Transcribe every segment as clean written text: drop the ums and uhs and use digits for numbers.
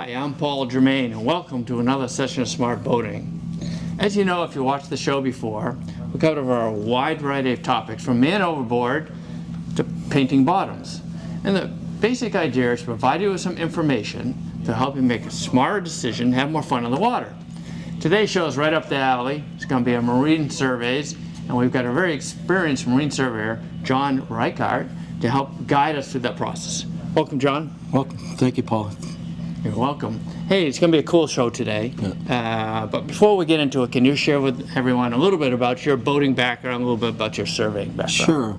Hi, I'm Paul Germain, and welcome to another session of Smart Boating. As you know, if you watched the show before, we covered a wide variety of topics, from man overboard to painting bottoms. And the basic idea is to provide you with some information to help you make a smarter decision and have more fun on the water. Today's show is right up the alley. It's going to be a marine surveys, and we've got a very experienced marine surveyor, John Reichart, to help guide us through that process. Welcome, John. Welcome. Thank you, Paul. You're welcome. Hey, it's going to be a cool show today. But before we get into it, can you share with everyone a little bit about your boating background, a little bit about your surveying background? Sure.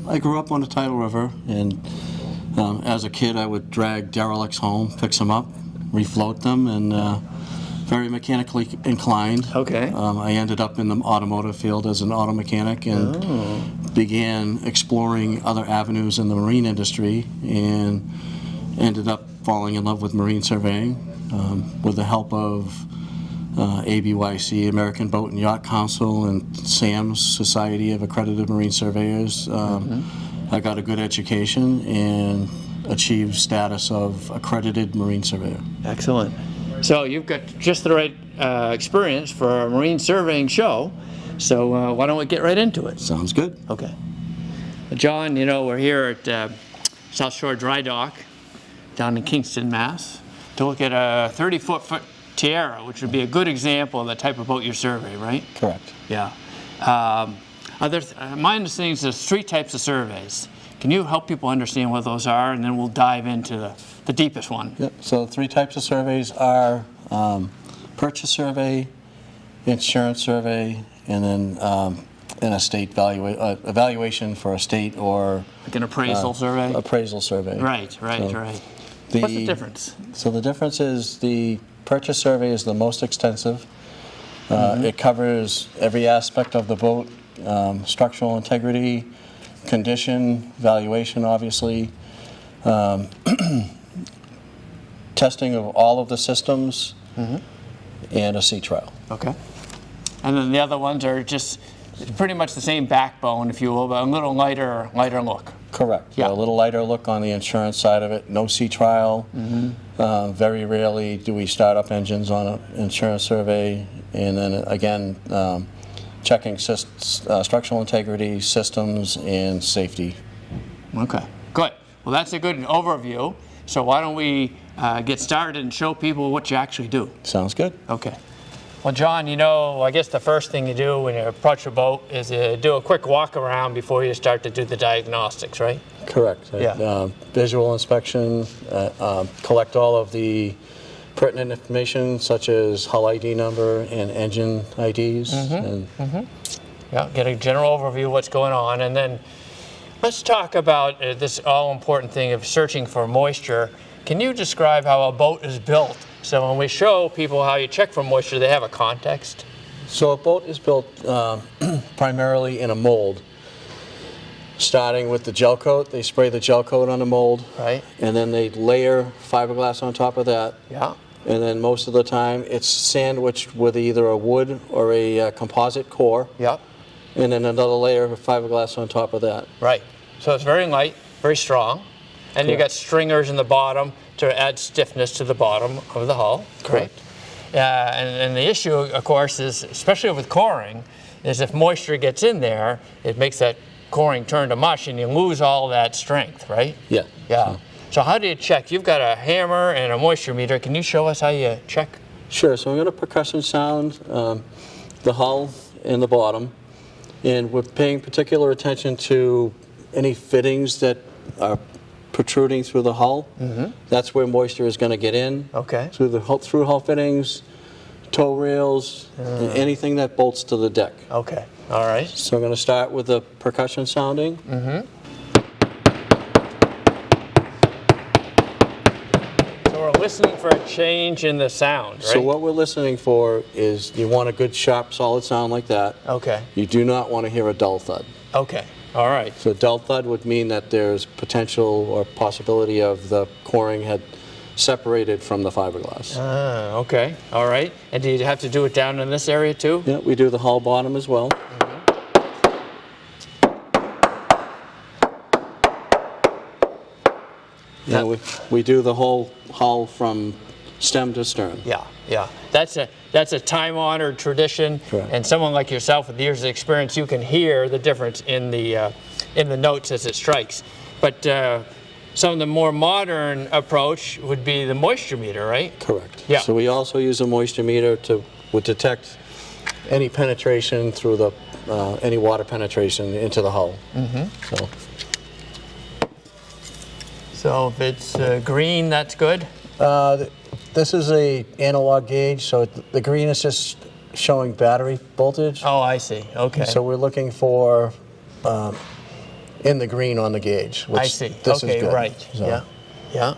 I grew up on the Tidal River, and as a kid, I would drag derelicts home, fix them up, refloat them, and very mechanically inclined. Okay. I ended up in the automotive field as an auto mechanic and began exploring other avenues in the marine industry, and ended up falling in love with marine surveying with the help of ABYC, American Boat and Yacht Council, and SAM's, Society of Accredited Marine Surveyors. I got a good education and achieved status of accredited marine surveyor. Excellent. So you've got just the right experience for a marine surveying show. So why don't we get right into it? Sounds good. Okay. John, you know, we're here at South Shore Dry Dock down in Kingston, Mass, to look at a 30-foot Tiara, which would be a good example of the type of boat you survey, right? Correct. Yeah. My understanding is there's three types of surveys. Can you help people understand what those are, and then we'll dive into the deepest one? Yep. So three types of surveys are purchase survey, insurance survey, and then an estate evaluation for a state or Like an appraisal survey? Appraisal survey. Right. What's the difference? So the difference is the purchase survey is the most extensive. It covers every aspect of the boat, structural integrity, condition, valuation, obviously, testing of all of the systems, and a sea trial. Okay. And then the other ones are just pretty much the same backbone, if you will, but a little lighter look. Correct. Yeah. A little lighter look on the insurance side of it. No sea trial. Very rarely do we start up engines on an insurance survey. And then again, checking structural integrity, systems, and safety. Okay, good. Well, that's a good overview. So why don't we get started and show people what you actually do? Sounds good. Okay. Well, John, you know, I guess the first thing you do when you approach a boat is do a quick walk around before you start to do the diagnostics, right? Correct. Yeah. Visual inspection, collect all of the pertinent information such as hull ID number and engine IDs. Yeah, get a general overview of what's going on, and then let's talk about this all-important thing of searching for moisture. Can you describe how a boat is built? So when we show people how you check for moisture, they have a context. So a boat is built primarily in a mold. Starting with the gel coat, they spray the gel coat on the mold. Right. And then they layer fiberglass on top of that. Yeah. And then most of the time it's sandwiched with either a wood or a composite core. Yep. And then another layer of fiberglass on top of that. Right. So it's very light, very strong. And you got stringers in the bottom to add stiffness to the bottom of the hull. Correct. And the issue, of course, is, especially with coring, is if moisture gets in there, it makes that coring turn to mush and you lose all that strength, right? Yeah. Yeah. So how do you check? You've got a hammer and a moisture meter. Can you show us how you check? Sure. So I'm going to percussion sound the hull and the bottom. And we're paying particular attention to any fittings that are protruding through the hull. That's where moisture is going to get in. Okay. Through hull fittings, tow rails, and anything that bolts to the deck. Okay. All right. So I'm going to start with the percussion sounding. So we're listening for a change in the sound, right? So what we're listening for is you want a good, sharp, solid sound like that. Okay. You do not want to hear a dull thud. Okay. All right. So dull thud would mean that there's potential or possibility of the coring had separated from the fiberglass. Okay. All right. And do you have to do it down in this area too? Yeah, we do the hull bottom as well. Yeah, we do the whole hull from stem to stern. Yeah, yeah. That's a time-honored tradition, Correct. and someone like yourself with years of experience, you can hear the difference in the notes as it strikes. But some of the more modern approach would be the moisture meter, right? Correct. Yeah. So we also use a moisture meter would detect any penetration through the any water penetration into the hull. So So if it's green, that's good. this is a analog gauge, so the green is just showing battery voltage. Oh, I see. Okay. So we're looking for in the green on the gauge. Which I see. This Okay, is good. right. So, Yeah. Yeah.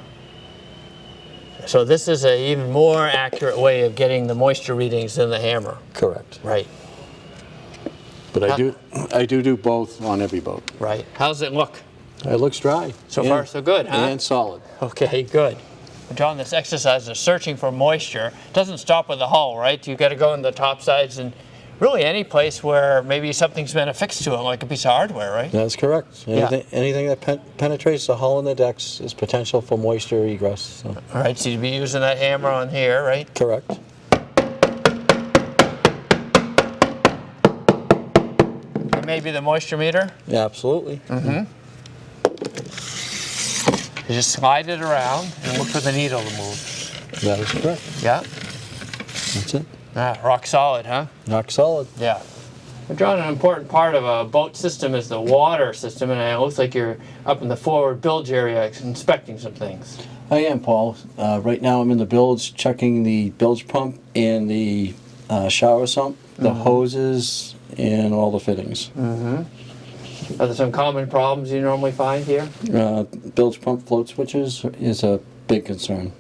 So this is an even more accurate way of getting the moisture readings than the hammer. Correct. Right. But I do both on every boat. Right. How's it look? It looks dry. So far, so good, huh? And solid. Okay, good. John, this exercise of searching for moisture doesn't stop with the hull, right? You got to go in the top sides and really any place where maybe something's been affixed to it, like a piece of hardware, right? That's correct. Yeah. Anything that penetrates the hull and the decks is potential for moisture egress. So. All right, so you'd be using that hammer on here, right? Correct. And maybe the moisture meter. Yeah, absolutely. You just slide it around and look for the needle to move. That is correct. Yeah. That's it. Ah, rock solid, huh? Rock solid. Yeah. Well, John, an important part of a boat system is the water system, and it looks like you're up in the forward bilge area inspecting some things. I am, Paul. Right now I'm in the bilge, checking the bilge pump and the shower sump, the hoses, and all the fittings. Are there some common problems you normally find here? Bilge pump float switches is a big concern.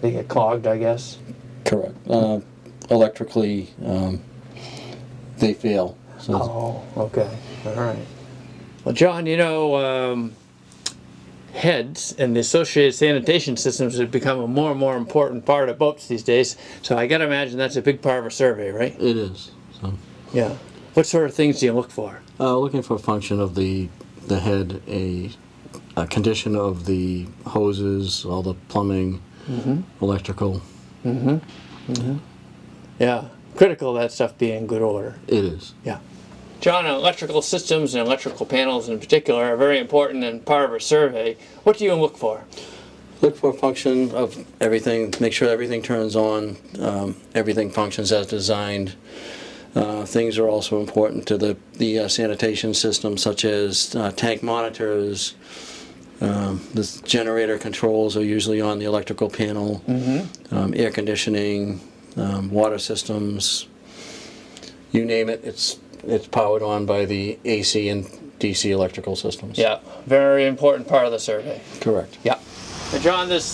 They get clogged, I guess. Correct. Electrically, they fail. So Oh, okay. All right. Well, John, you know, heads and the associated sanitation systems have become a more and more important part of boats these days. So I got to imagine that's a big part of a survey, right? it is. So. Yeah. What sort of things do you look for? Looking for a function of the head, a condition of the hoses, all the plumbing, electrical. Yeah. Critical of that stuff being in good order. It is. Yeah. John, electrical systems and electrical panels in particular are very important and part of a survey. What do you look for? Look for a function of everything, make sure everything turns on, everything functions as designed. Things are also important to the sanitation system, such as tank monitors. The generator controls are usually on the electrical panel. Air conditioning, water systems, you name it, it's powered on by the AC and DC electrical systems. Yeah. Very important part of the survey. Correct. Yeah. Now, John, this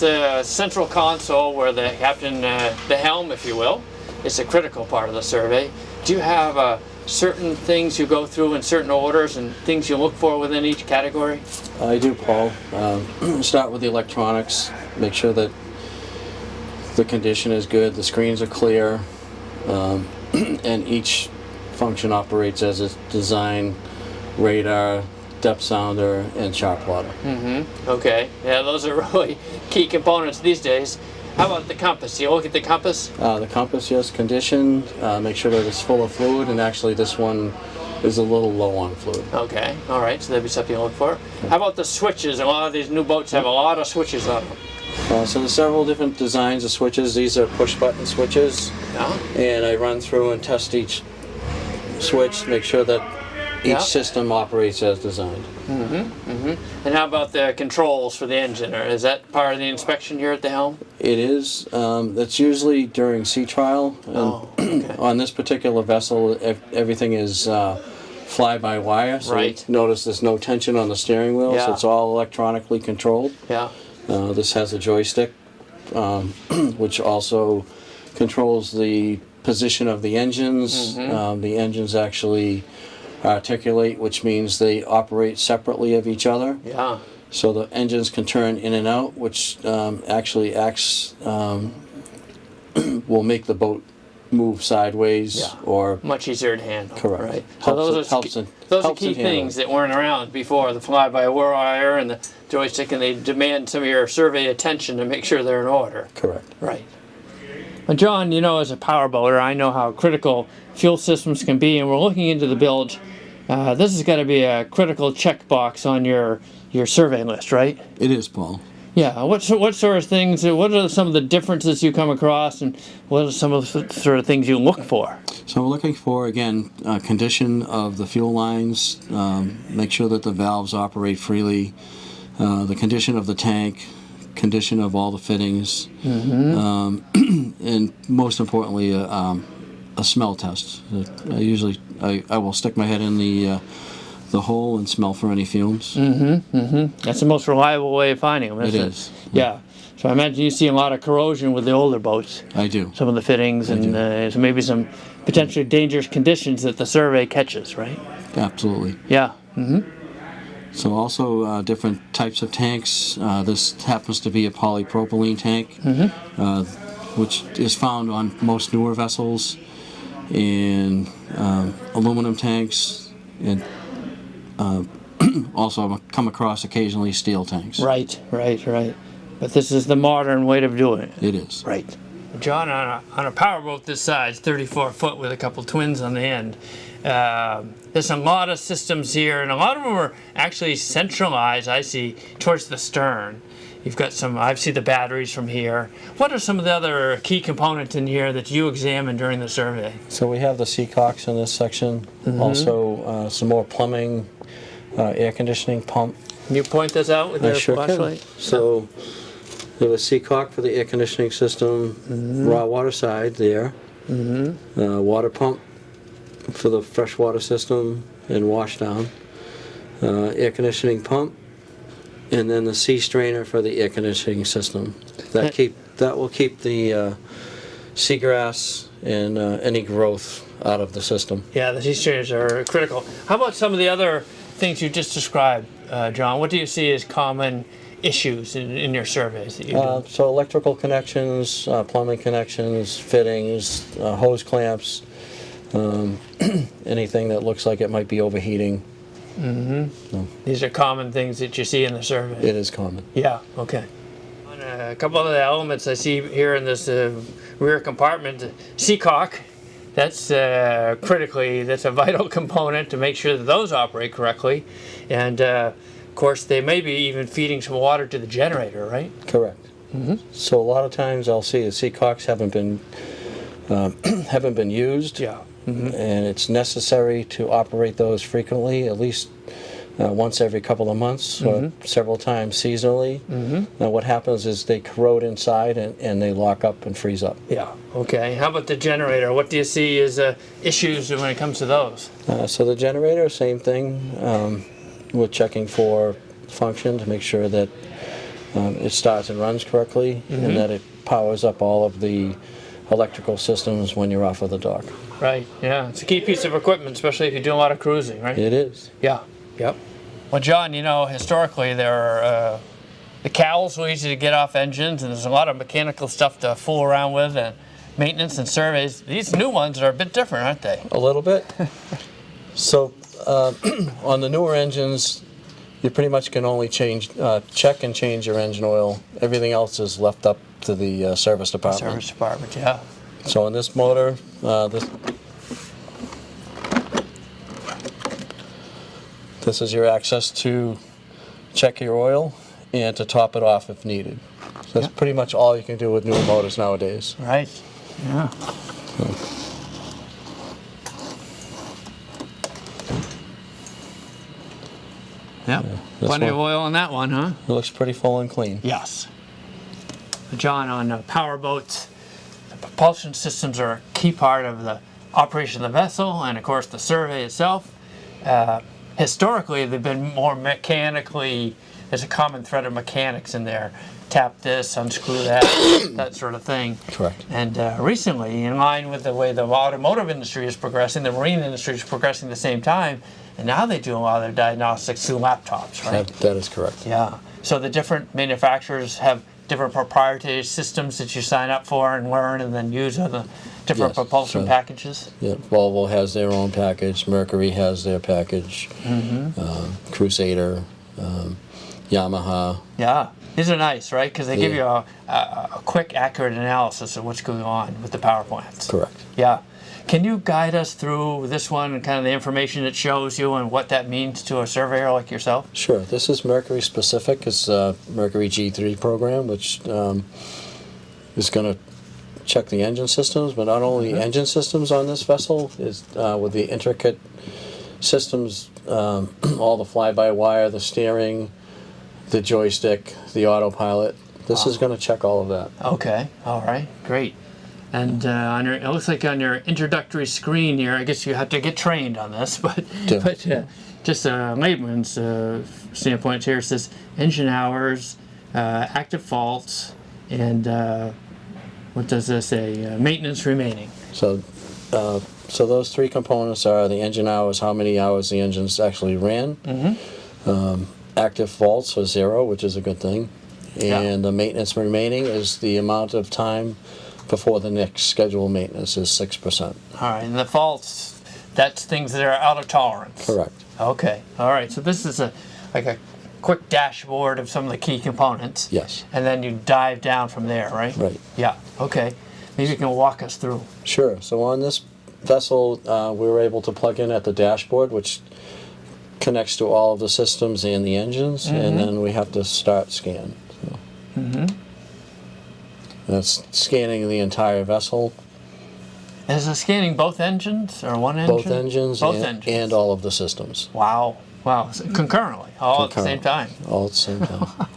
central console where the captain, the helm, if you will, is a critical part of the survey. Do you have certain things you go through in certain orders and things you look for within each category? I do, Paul. Start with the electronics, make sure that the condition is good, the screens are clear, and each function operates as it's designed: radar, depth sounder, and chart plotter. Okay. Yeah, those are really key components these days. How about the compass? Do you look at the compass? The compass, yes, condition, make sure that it's full of fluid, and actually this one is a little low on fluid. Okay. All right. So that'd be something to look for. How about the switches? A lot of these new boats have a lot of switches on them. So there's several different designs of switches. These are push button switches, Yeah. and I run through and test each switch to make sure that each Yeah. system operates as designed. And how about the controls for the engine? Or is that part of the inspection here at the helm? It is. That's usually during sea trial. And Oh, okay. on this particular vessel, everything is fly-by-wire. So Right. notice there's no tension on the steering wheel, so Yeah. it's all electronically controlled. Yeah. This has a joystick, which also controls the position of the engines. The engines actually articulate, which means they operate separately of each other. Yeah. So the engines can turn in and out, which actually acts, will make the boat move sideways Yeah. or Much easier to handle. Correct. Right. So Helps those are in key handling. things that weren't around before, the fly-by-wire and the joystick, and they demand some of your survey attention to make sure they're in order. correct. Right. Well, John, you know, as a power boater, I know how critical fuel systems can be, and we're looking into the bilge. This is going to be a critical checkbox on your survey list, right? It is, Paul. Yeah. What sort of things? What are some of the differences you come across, and what are some of the sort of things you look for? So we're looking for, again, condition of the fuel lines, make sure that the valves operate freely, the condition of the tank, condition of all the fittings, and most importantly, a smell test. I will stick my head in the hole and smell for any fumes. That's the most reliable way of finding them, isn't it? It is. Yeah. So I imagine you see a lot of corrosion with the older boats. I do. Some of the fittings and so maybe some potentially dangerous conditions that the survey catches, right? Absolutely. Yeah. So also different types of tanks. This happens to be a polypropylene tank, which is found on most newer vessels, and aluminum tanks, and also come across occasionally steel tanks. Right. But this is the modern way of doing it. It is. Right. John, on a powerboat this size, 34 foot with a couple twins on the end, there's a lot of systems here, and a lot of them are actually centralized, I see, towards the stern. You've got some, I see the batteries from here. What are some of the other key components in here that you examined during the survey? So we have the Seacocks in this section. Also some more plumbing, air conditioning pump. Can you point this out with your Sure flashlight? can. So we have a Seacock for the air conditioning system, raw water side there, water pump for the freshwater system and wash down, air conditioning pump, and then the sea strainer for the air conditioning system. That will keep the seagrass and any growth out of the system. Yeah, the sea strainers are critical. How about some of the other things you just described, John? What do you see as common issues in your surveys that you do? So electrical connections, plumbing connections, fittings, hose clamps, anything that looks like it might be overheating. These are common things that you see in the survey. It is common. Yeah, okay. On a couple of the elements I see here in this rear compartment, Seacock, that's that's a vital component to make sure that those operate correctly. And of course, they may be even feeding some water to the generator, right? Correct. So a lot of times I'll see the Seacocks haven't been used. Yeah. And it's necessary to operate those frequently, at least once every couple of months or several times seasonally. Now what happens is they corrode inside and they lock up and freeze up. Yeah, okay. How about the generator? What do you see as issues when it comes to those? So the generator, same thing. We're checking for function to make sure that it starts and runs correctly and that it powers up all of the electrical systems when you're off of the dock. Right, yeah. It's a key piece of equipment, especially if you're doing a lot of cruising, right? It is. Yeah, yep. Well, John, you know, historically there are the cowls were easy to get off engines, and there's a lot of mechanical stuff to fool around with, and maintenance and surveys. These new ones are a bit different, aren't they? A little bit. So on the newer engines, you pretty much can only check and change your engine oil. Everything else is left up to the service department. Service department, yeah. So in this motor, this is your access to check your oil and to top it off if needed. So that's pretty much all you can do with newer motors nowadays. Right, yeah. Yep, plenty of oil in that one, huh? It looks pretty full and clean. Yes. John, on power boats, the propulsion systems are a key part of the operation of the vessel and, of course, the survey itself. Historically, they've been more mechanically, there's a common thread of mechanics in there. Tap this, unscrew that, that sort of thing. Correct. And recently, in line with the way the automotive industry is progressing, the marine industry is progressing at the same time, and now they do a lot of their diagnostics through laptops, right? That is correct. Yeah. So the different manufacturers have different proprietary systems that you sign up for and learn and then use on the different Yes, propulsion so- packages? Yeah, Volvo has their own package, Mercury has their package, Crusader, Yamaha. Yeah, these are nice, right? Because they give you Yeah. a quick, accurate analysis of what's going on with the power plants. Correct. Yeah. Can you guide us through this one and kind of the information it shows you and what that means to a surveyor like yourself? Sure. This is Mercury specific. It's a Mercury G3 program, which is going to check the engine systems, but not only engine systems on this vessel, is with the intricate systems, all the fly-by-wire, the steering, the joystick, the autopilot. This is going to check all of that. Okay. All right. Great. And it looks like on your introductory screen here, I guess you have to get trained on this, but Yeah. just a layman's standpoint here, it says engine hours, active faults, and what does this say? Maintenance remaining. So those three components are the engine hours, how many hours the engines actually ran. Active faults are 0, which is a good thing. And the maintenance remaining is the amount of time before the next scheduled maintenance is 6%. All right. And the faults, that's things that are out of tolerance. Correct. Okay. All right. So this is like a quick dashboard of some of the key components. Yes. And then you dive down from there, right? Right. Yeah. Okay. Maybe you can walk us through. Sure. So on this vessel, we were able to plug in at the dashboard, which connects to all of the systems and the engines, and then we have to start scan. So. That's scanning the entire vessel, Is it scanning both engines or one engine? both engines, Both and, engines. and all of the systems. Wow. Wow. So concurrently, all at the same time. All at the same time.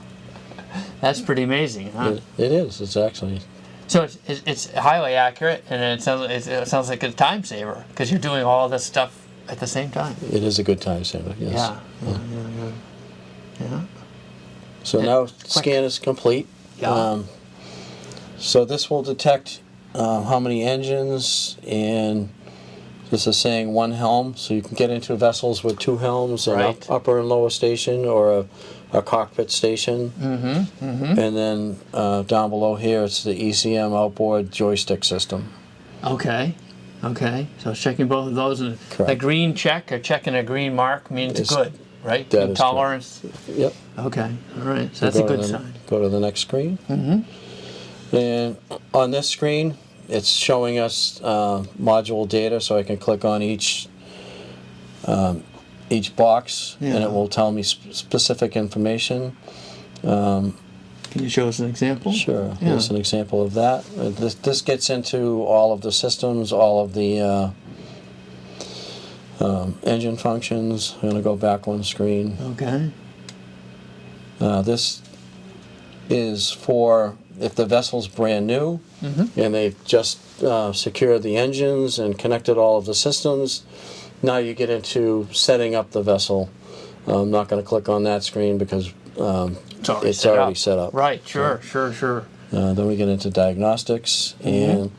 That's pretty amazing, huh? It is. It's actually. So it's highly accurate, and it sounds like a time saver because you're doing all this stuff at the same time. It is a good time saver. Yes. Yeah. So now scan is complete. Yeah. So this will detect how many engines, and this is saying one helm. So you can get into vessels with 2 helms, an Right. upper and lower station, or a cockpit station. And then down below here, it's the ECM outboard joystick system. Okay. Okay. So it's checking both of those, and Correct. a green check or checking a green mark means It's- good, right? that is Tolerance. Yep. Okay. All right. So that's Go a to good the- sign. Go to the next screen. And on this screen, it's showing us module data, so I can click on each box, and Yeah. it will tell me specific information. Can you show us an example? Sure. Yeah. Here's an example of that. This gets into all of the systems, all of the engine functions. I'm going to go back one screen. Okay. This is for if the vessel's brand new and they've just secured the engines and connected all of the systems. Now you get into setting up the vessel. I'm not going to click on that screen because it's already set up. Right. Sure. Sure. Then we get into diagnostics and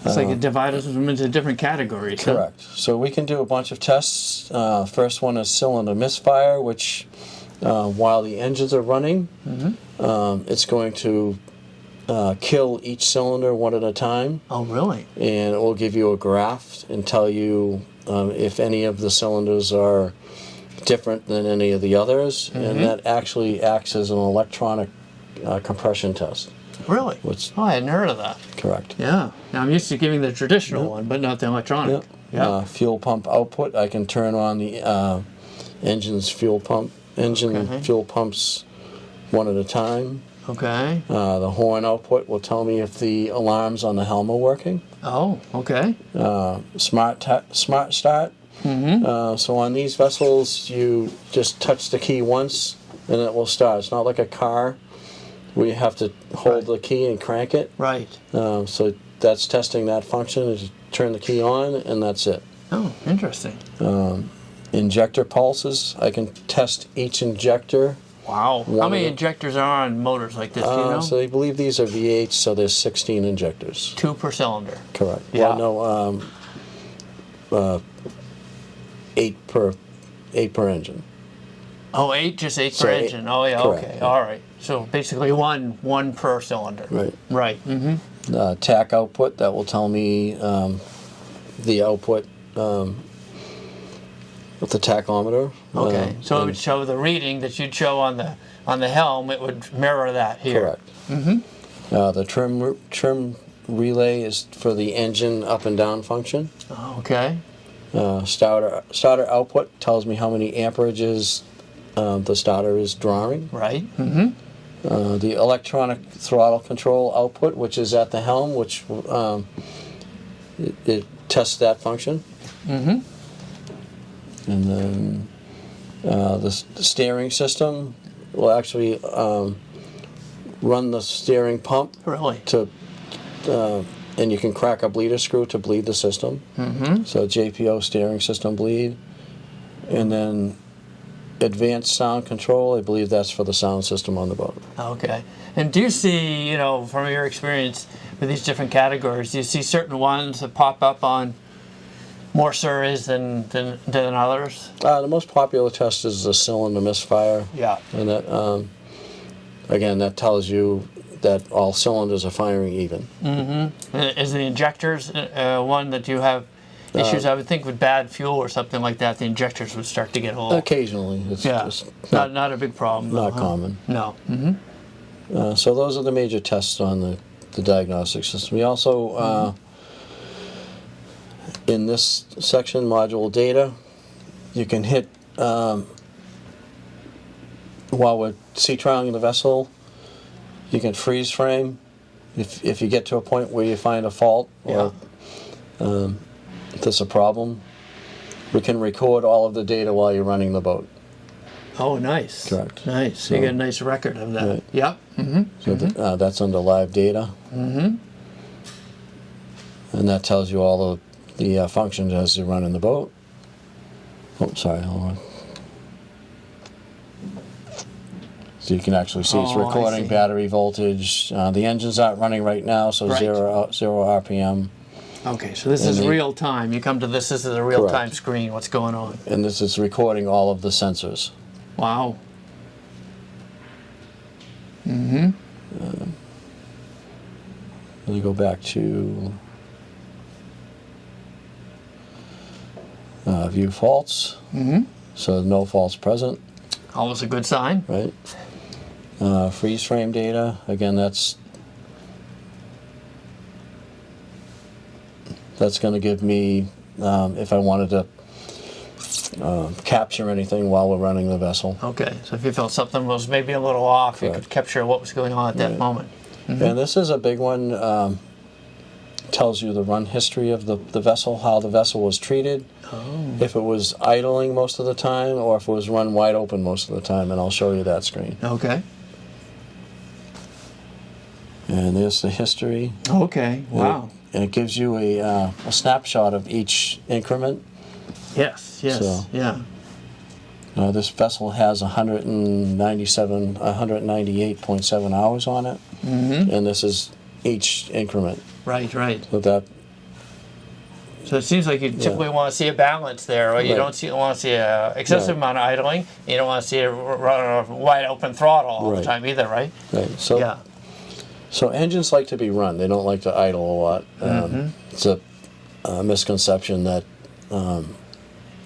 It's like it divides them into different categories. huh? correct. So we can do a bunch of tests. First one is cylinder misfire, which while the engines are running, it's going to kill each cylinder one at a time, Oh, really? and it will give you a graph and tell you if any of the cylinders are different than any of the others, and that actually acts as an electronic compression test. Really? What's Oh, I hadn't heard of that. correct? Yeah. Now I'm used to giving the traditional one, but not the electronic. Yep. Yeah. Fuel pump output. I can turn on the engine's fuel pump. Fuel pumps one at a time. Okay. The horn output will tell me if the alarms on the helm are working. Oh, okay. Smart start. So on these vessels, you just touch the key once and it will start. It's not like a car where you have to hold the key and crank it. Right. So that's testing that function. Is you turn the key on and that's it. Oh, interesting. Injector pulses. I can test each injector. Wow. How One many of the- injectors are on motors like this? Do you know? So I believe these are V8s, so there's 16 injectors. 2 per cylinder. Correct. Yeah. Well, no, 8 per engine. Oh, eight, just eight So per eight- engine. Oh, yeah, correct, okay, yeah. all right. So basically one per cylinder. Right. Right. Mm-hmm. TAC output, that will tell me the output with the tachometer. Okay. So it and- would show the reading that you'd show on the helm. It would mirror that here. Correct. The trim relay is for the engine up and down function. Okay. Starter output tells me how many amperages the starter is drawing. Right. Mm-hmm. The electronic throttle control output, which is at the helm, which it tests that function. Mm-hmm. And then the steering system will actually run the steering pump Really. to, and you can crack a bleeder screw to bleed the system. Mm-hmm. So JPO steering system bleed. And then advanced sound control, I believe that's for the sound system on the boat. Okay. And do you see, from your experience with these different categories, do you see certain ones that pop up on more surveys than others? The most popular test is the cylinder misfire. Yeah. And that, again, that tells you that all cylinders are firing even. Mm-hmm. Is the injectors one that you have issues? I would think with bad fuel or something like that, the injectors would start to get old. Occasionally. It's Yeah. just Not a big problem. not though, huh? common. No. Mm-hmm. So those are the major tests on the diagnostic system. We also, in this section, module data, you can hit, while we're sea trialing the vessel, you can freeze frame if you get to a point where you find a fault or if there's a problem. We can record all of the data while you're running the boat. Oh, nice. Correct. Nice. So you So- get a nice record of that. Right. Yep. Mm-hmm. So that's under live data. Mm-hmm. And that tells you all of the functions as you run in the boat. Oh, sorry, hold on. So you can actually see it's Oh, I recording see. battery voltage. The engine's not running right now, so Right. zero RPM. Okay, so this And is the- real time. You come to this is a real time Correct. screen. What's going on? And this is recording all of the sensors. Wow. Let me go back to view faults. So no faults present, Always a good sign. right? Freeze frame data, again, that's going to give me, if I wanted to capture anything while we're running the vessel. Okay, so if you felt something was maybe a little off, you Correct. could capture what was going on at that Right. moment. And this is a big one, tells you the run history of the vessel, how the vessel was treated, if it was idling most of the time, or if it was run wide open most of the time, and I'll show you that screen. Okay. And there's the history. Okay. Wow. And it gives you a snapshot of each increment. Yes. Yes. So- Yeah. This vessel has 198.7 hours on it, and this is each increment. Right. Right. So that, So it seems like you typically want to see a balance there, right? You Right. don't want to see a excessive Right. amount of idling. You don't want to see a wide open throttle all the Right. time either, right? right. So, Yeah. so engines like to be run. They don't like to idle a lot. It's a misconception that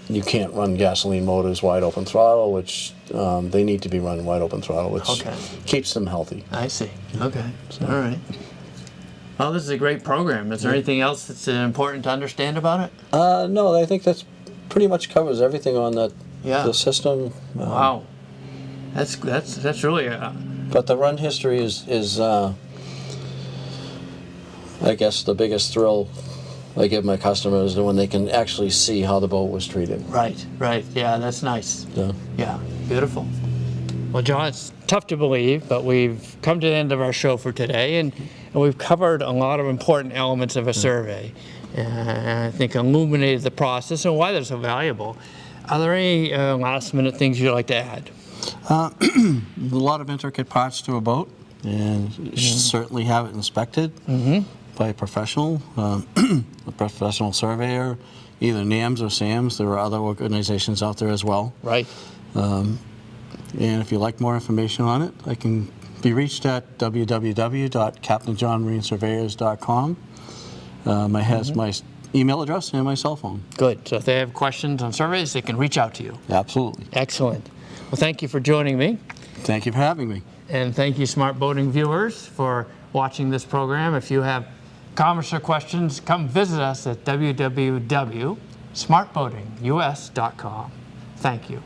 you can't run gasoline motors wide open throttle, which they need to be run wide open throttle, which Okay. keeps them healthy. I see. Okay. All right. Well, this is a great program. Is there anything else that's important to understand about it? No, I think that's pretty much covers everything on the system. Wow. That's really But the run history is I guess, the biggest thrill I give my customers when they can actually see how the boat was treated. right. Right. Yeah, that's nice. Yeah. Yeah, beautiful. Well, John, it's tough to believe, but we've come to the end of our show for today, and we've covered a lot of important elements of a survey. And I think illuminated the process and why they're so valuable. Are there any last-minute things you'd like to add? A lot of intricate parts to a boat, and you should certainly have it inspected by a professional, a professional surveyor, either NAMS or SAMS. There are other organizations out there as well. Right. And if you'd like more information on it, I can be reached at www.captainjohnmarinesurveyors.com. Has my email address and my cell phone. Good. So if they have questions on surveys, they can reach out to you. Absolutely. Excellent. Well, thank you for joining me. Thank you for having me. And thank you, Smart Boating viewers, for watching this program. If you have comments or questions, come visit us at www.smartboatingus.com. Thank you.